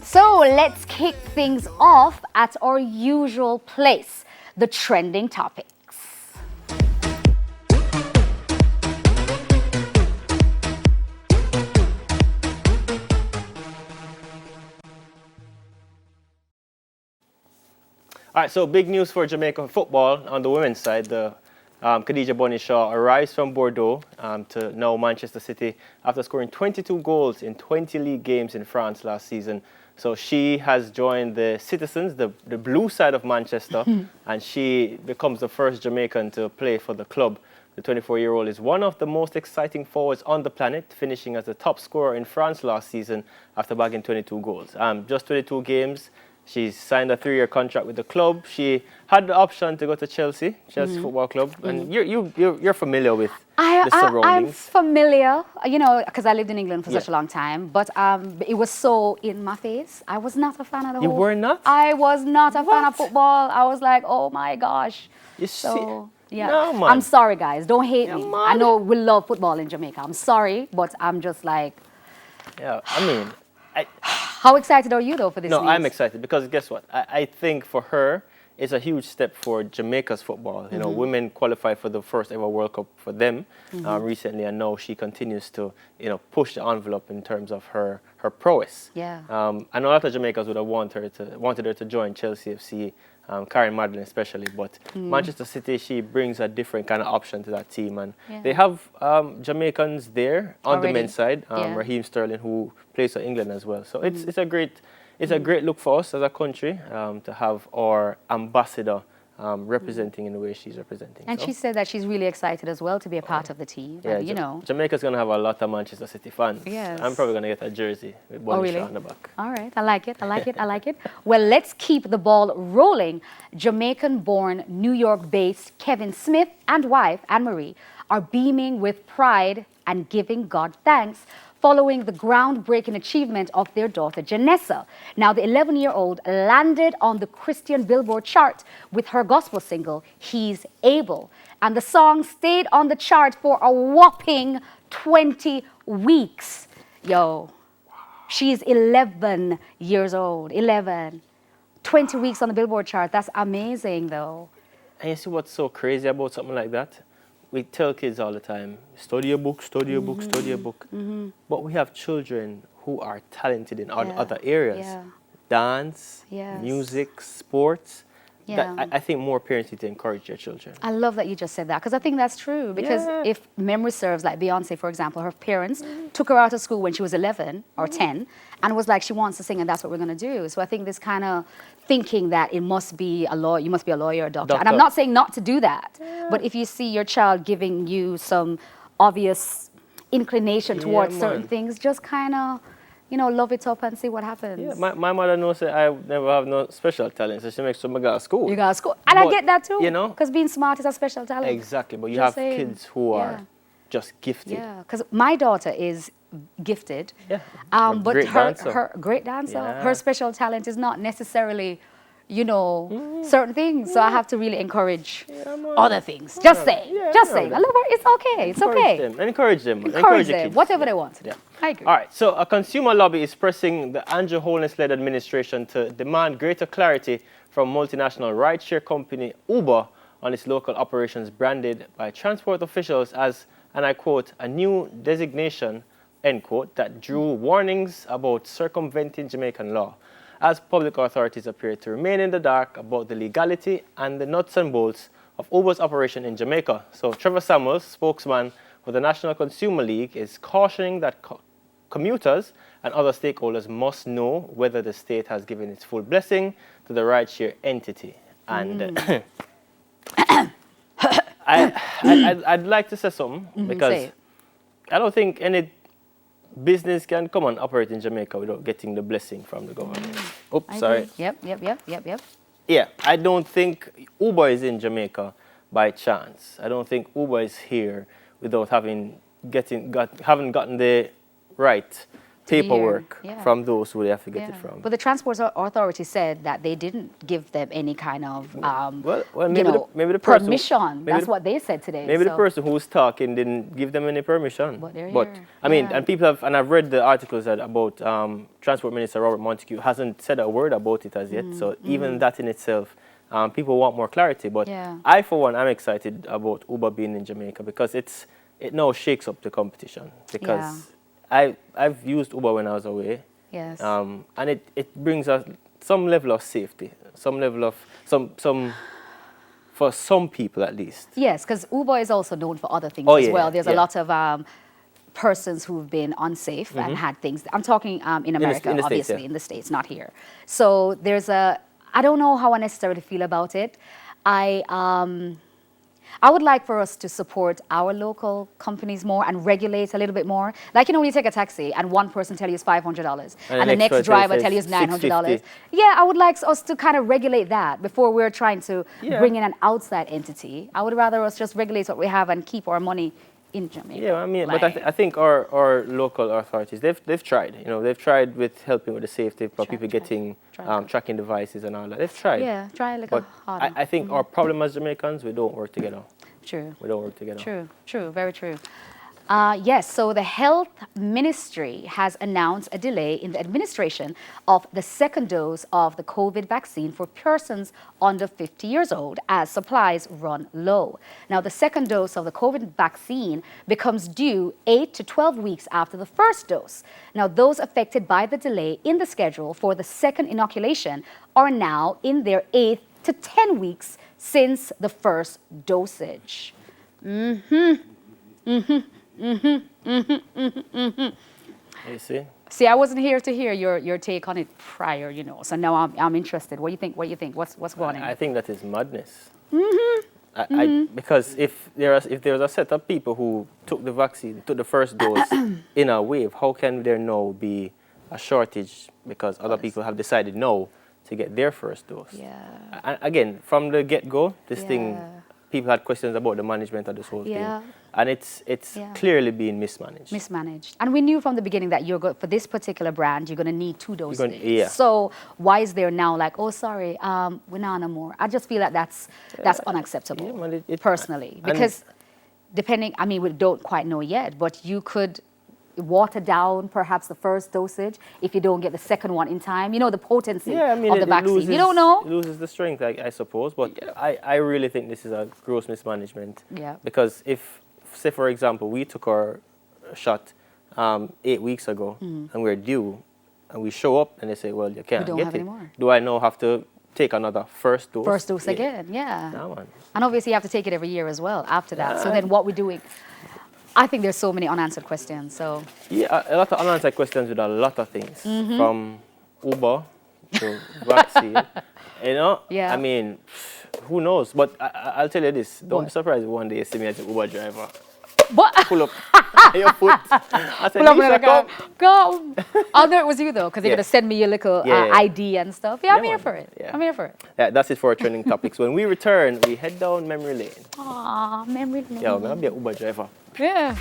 So let's kick things off at our usual place, the trending topics. All right, so big news for Jamaican football on the women's side. Khadija Bonishaw arrives from Bordeaux to now Manchester City after scoring 22 goals in 20 league games in France last season. So she has joined the Citizens, the blue side of Manchester, and she becomes the first Jamaican to play for the club. The 24-year-old is one of the most exciting forwards on the planet, finishing as the top scorer in France last season after bagging 22 goals. Just 22 games. She's signed a 3-year contract with the club. She had the option to go to Chelsea Football Club, and you're familiar with the surroundings. I'm familiar, because I lived in England for such a long time. But it was so in my face. I was not a fan of the You were not? I was not a fan of football. I was like, oh my gosh. You so, see? yeah. No, man. I'm sorry, guys. Don't hate me. Man. I know we love football in Jamaica. I'm sorry, but I'm just like. Yeah, I mean. How excited are you, though, for this news? I'm excited because guess what? I think for her, it's a huge step for Jamaica's football. You know, women qualified for the first ever World Cup for them recently, and now she continues to, push the envelope in terms of her prowess. Yeah. I know a lot of Jamaicans would have wanted her to join Chelsea FC, Karen Madeline especially, but Manchester City, she brings a different kind of option to that team, and they have Jamaicans there on the men's side, Raheem Sterling, who plays for England as well. So it's a great look for us as a country to have our ambassador representing in the way she's representing. And she said that she's really excited as well to be a part of the team. Yeah, and, Jamaica's going to have a lot of Manchester City fans. Yes. I'm probably going to get a jersey with Bonishaw on the back. All right, I like it. Well, let's keep the ball rolling. Jamaican-born, New York-based Kevin Smith and wife, Anne-Marie, are beaming with pride and giving God thanks following the groundbreaking achievement of their daughter, Janessa. Now, the 11-year-old landed on the Christian Billboard chart with her gospel single, He's Able. And the song stayed on the chart for a whopping 20 weeks. Yo, she's 11 years old, 11. 20 weeks on the Billboard chart, that's amazing, though. And you see what's so crazy about something like that? We tell kids all the time, study a book, study a book, study a book. But we have children who are talented in other areas. Yeah. Dance, Yes. music, sports. Yeah. I think more parents need to encourage their children. I love that you just said that because I think that's true. Because if memory serves, like Beyonce, for example, her parents took her out of school when she was 11 or 10 and was like, she wants to sing and that's what we're going to do. So I think this kind of thinking that it must be a lawyer, you must be a lawyer or a doctor. And I'm not saying not to do that. But if you see your child giving you some obvious inclination towards certain things, just kind of, love it up and see what happens. Yeah, my mother knows that I never have no special talent, so she makes sure I go to school. You go to school. And I get that too. You because being smart is a special talent. Exactly, but you have kids who are just gifted. Yeah, because my daughter is gifted. Yeah. But great her great dancer, her special talent is not necessarily, certain things. So I have to really encourage other things. Just say. I love her. It's okay. It's okay. Encourage them. Encourage them. Whatever they want to do. Yeah. I agree. All right. So a consumer lobby is pressing the Andrew Holness-led administration to demand greater clarity from multinational rideshare company Uber on its local operations branded by transport officials as, and I quote, a new designation, end quote, that drew warnings about circumventing Jamaican law, as public authorities appear to remain in the dark about the legality and the nuts and bolts of Uber's operation in Jamaica. So Trevor Samuels, spokesman for the National Consumer League, is cautioning that commuters and other stakeholders must know whether the state has given its full blessing to the rideshare entity. And I'd like to say something because I don't think any business can come and operate in Jamaica without getting the blessing from the government. Oops, sorry. Yep. Yeah, I don't think Uber is in Jamaica by chance. I don't think Uber is here without having gotten the right paperwork Yeah. from those who they have to get it Yeah. from. But the Transport Authority said that they didn't give them any kind of well, you maybe know, maybe the person, permission. maybe That's the- what they said today. Maybe the so. person who was talking didn't give them any permission. But they're But here. I mean, Yeah. and people have, and I've read the articles that about Transport Minister Robert Montague hasn't said a word about it as yet. So even that in itself, people want more clarity. But Yeah. I, for one, I'm excited about Uber being in Jamaica because it now shakes up the competition. Because I've used Uber when I was away. Yes. And it brings us some level of safety, some level of some for some people at least. Yes, because Uber is also known for other things Oh, as yeah, well. There's a yeah. lot of persons who've been unsafe and had things. I'm talking in America, in the States, obviously, yeah. in the States, not here. So I don't know how I necessarily feel about it. I would like for us to support our local companies more and regulate a little bit more. Like, when you take a taxi and one person tell you it's $500 and the next driver tell you it's $900. Yeah, I would like us to kind of regulate that before we're trying to bring in an outside entity. I would rather us just regulate what we have and keep our money in Jamaica. Yeah, I mean, but I think our local authorities, they've tried. They've tried with helping with the safety for people getting tracking devices and all that. They've tried. Yeah, try like But harder. I think our problem as Jamaicans, we don't work together. True. We don't work together. True, very true. Yes, so the Health Ministry has announced a delay in the administration of the second dose of the COVID vaccine for persons under 50 years old as supplies run low. Now, the second dose of the COVID vaccine becomes due 8 to 12 weeks after the first dose. Now, those affected by the delay in the schedule for the second inoculation are now in their 8 to 10 weeks since the first dosage. You see? See, I wasn't here to hear your take on it prior, So now I'm interested. What do you think? What's going on? I think that is madness. Because if there's a set of people who took the vaccine, took the first dose in a wave, how can there now be a shortage because other people have decided no to get their first dose? Yeah. And again, from the get-go, this thing, people had questions about the management of this whole thing. And it's clearly being mismanaged. Mismanaged. And we knew from the beginning that for this particular brand, you're going to need 2 doses. Yeah. So why is there now like, oh, sorry, we're not no more? I just feel like that's unacceptable, personally. Because we don't quite know yet, but you could water down perhaps the first dosage if you don't get the second one in time. The potency of the vaccine. You don't know. It loses the strength, I suppose. But I really think this is a gross mismanagement. Yeah. Because say for example, we took our shot 8 weeks ago and we're due and we show up and they say, well, you can't don't get have it. anymore. Do I now have to take another first dose? First dose again, yeah. No, man. And obviously you have to take it every year as well after that. So then what we're doing, I think there's so many unanswered questions. So yeah, a lot of unanswered questions with a lot of things, from Uber to vaccine. Yeah. I mean, who knows? But I'll tell you this: don't be surprised if one day you see me as an Uber driver. What? Pull up your foot. I said, Pull up Nisha, and go. I know it was you though, because they're gonna send me your little ID and stuff. Yeah, I'm here for it. Yeah. I'm here for it. Yeah, that's it for our trending topics. When we return, we head down memory lane. Aw, memory lane. Yeah, I'll be an Uber driver. Yeah.